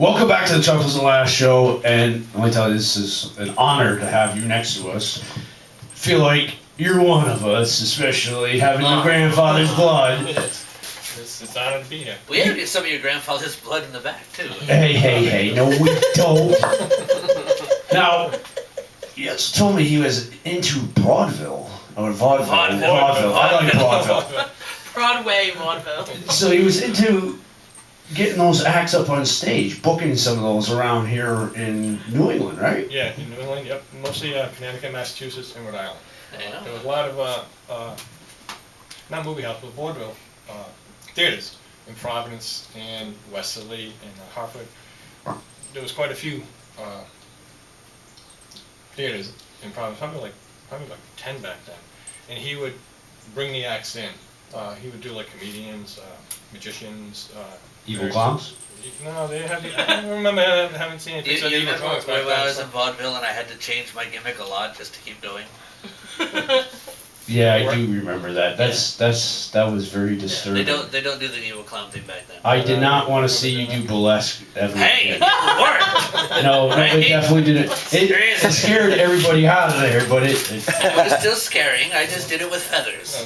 Welcome back to the Chuckles and Laughs Show, and let me tell you, this is an honor to have you next to us. Feel like you're one of us, especially having your grandfather's blood. It's an honor to be here. We have some of your grandfather's blood in the back, too. Hey, no we don't. Now, you just told me he was into vaudeville, or vaudeville. Vaudeville. I like vaudeville. Broadway vaudeville. So he was into getting those acts up on stage, booking some of those around here in New England, right? Yeah, in New England, yep. Mostly Connecticut, Massachusetts, and Rhode Island. Yeah. There was a lot of, not movie house, but vaudeville theaters in Providence and Westerly and Hartford. There was quite a few theaters in Providence, probably like 10 back then. And he would bring the acts in. He would do like comedians, magicians. Evil clowns? No, they have. I don't remember having seen any pictures of evil clowns back when then. I was in vaudeville and I had to change my gimmick a lot just to keep going? Yeah, I do remember that. That was very disturbing. They don't do the evil clown thing back then. I did not want to see you do burlesque ever Hey, again. it worked! No, it definitely didn't. It scared everybody out of there, but it It was still scaring, I just did it with feathers. I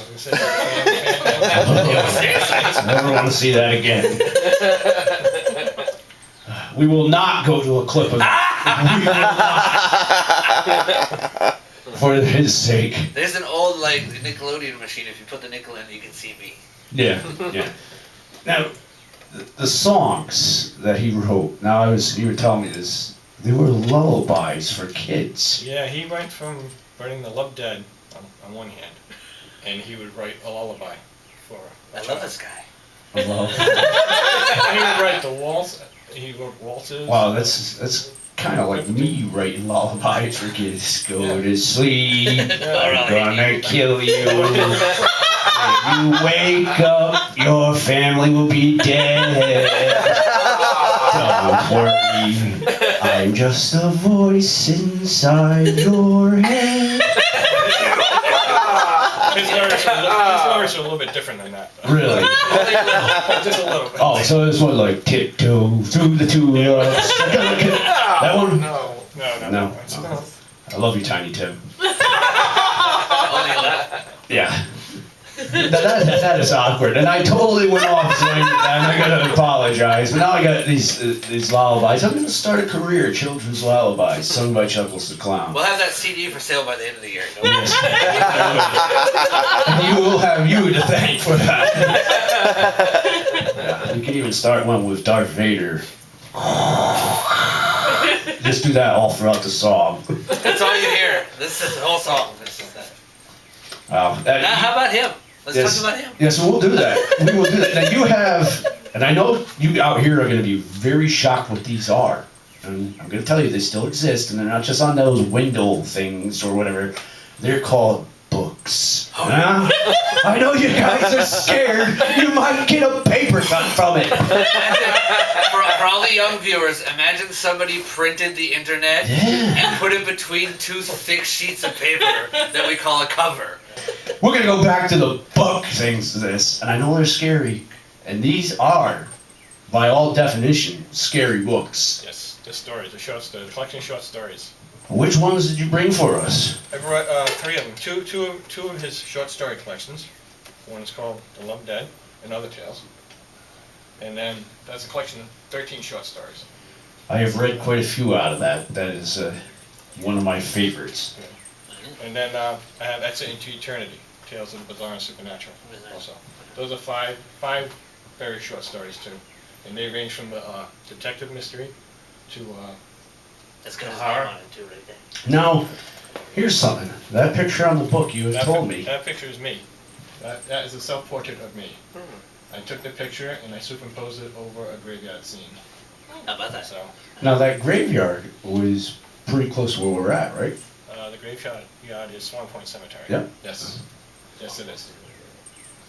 was gonna say, never want to see that again. We will not go to a clip of that. We will not. For his sake. There's an old, like, Nickelodeon machine. If you put the nickel in, you can see me. Yeah. Now, the songs that he wrote. Now, you were telling me this. They were lullabies for kids. yeah, he went from writing The Love Dead on one hand, and he would write a lullaby for a I child. love this guy. I love. He would write the waltz. He wrote waltzes. Wow, that's kind of like me writing lullabies for kids. Go to sleep. I'm gonna kill you. When you wake up, your family will be dead. Don't worry, I'm just a voice inside your head. His lyrics are a little bit different than that. Really? Just a little bit. Oh, so this one like tiptoe through the tulips. That one? No. No. I love you, Tiny Tim. Only that. Yeah. That is awkward, and I totally went off saying, and I gotta apologize. But now I got these lullabies. I'm gonna start a career, children's lullabies, sung by Chuckles the Clown. We'll have that CD for sale by the end of the year. Yes. And you will have you to thank for that. Yeah, you can even start one with Darth Vader. Just do that all throughout the song. That's all you hear. This is the whole song. This is that. Wow. Now, how about him? Let's Yes. talk about him. Yeah, so we'll do that. We will do that. Now you have, and I know you out here are going to be very shocked what these are. And I'm going to tell you they still exist, and they're not just on those window things or whatever. They're called books. Huh? I know you guys are scared. You might get a paper cut from it. For all the young viewers, imagine somebody printed the internet and put it between two thick sheets of paper that we call a cover. We're going to go back to the book things to this, and I know they're scary. And these are, by all definition, scary books. Yes, the stories, the short stories, the collection of short stories. Which ones did you bring for us? I brought three of them. Two of his short story collections. One is called The Love Dead and Other Tales. And then that's a collection of 13 short stories. I have read quite a few out of that. That is one of my favorites. And then I have That's Into Eternity, Tales of the Bizarre and Supernatural. Also, those are five very short stories too, and they range from the detective mystery to That's got his name on it too, right there. Now, here's something. That picture on the book you have that told me. That picture is me. That is a self-portrait of me. I took the picture and I superimposed it over a graveyard scene. How about that? So Now that graveyard was pretty close to where we're at, right? the graveyard is Swan Point Cemetery. Yep. Yes. Yes, it is.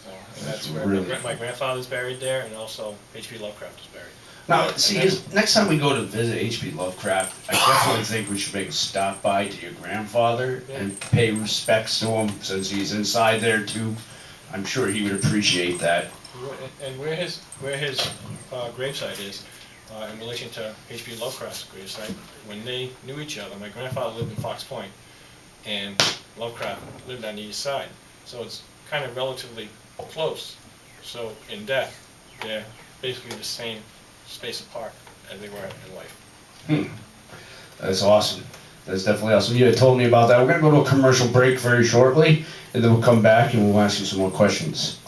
So, and that's where Really? my grandfather's buried there, and also H.P. Lovecraft is buried. Now, see, 'cause next time we go to visit H.P. Lovecraft, I definitely think we should make a stop by to your grandfather and pay respects to him since he's inside there too. I'm sure he would appreciate that. And where his gravesite is, in relation to H.P. Lovecraft's gravesite. When they knew each other, my grandfather lived in Fox Point, and Lovecraft lived on the east side. So it's kind of relatively close. So in death, they're basically the same space apart as they were in life. That's awesome. That's definitely awesome. You had told me about that. We're going to go to a commercial break very shortly, and then we'll come back and we'll ask you some more questions.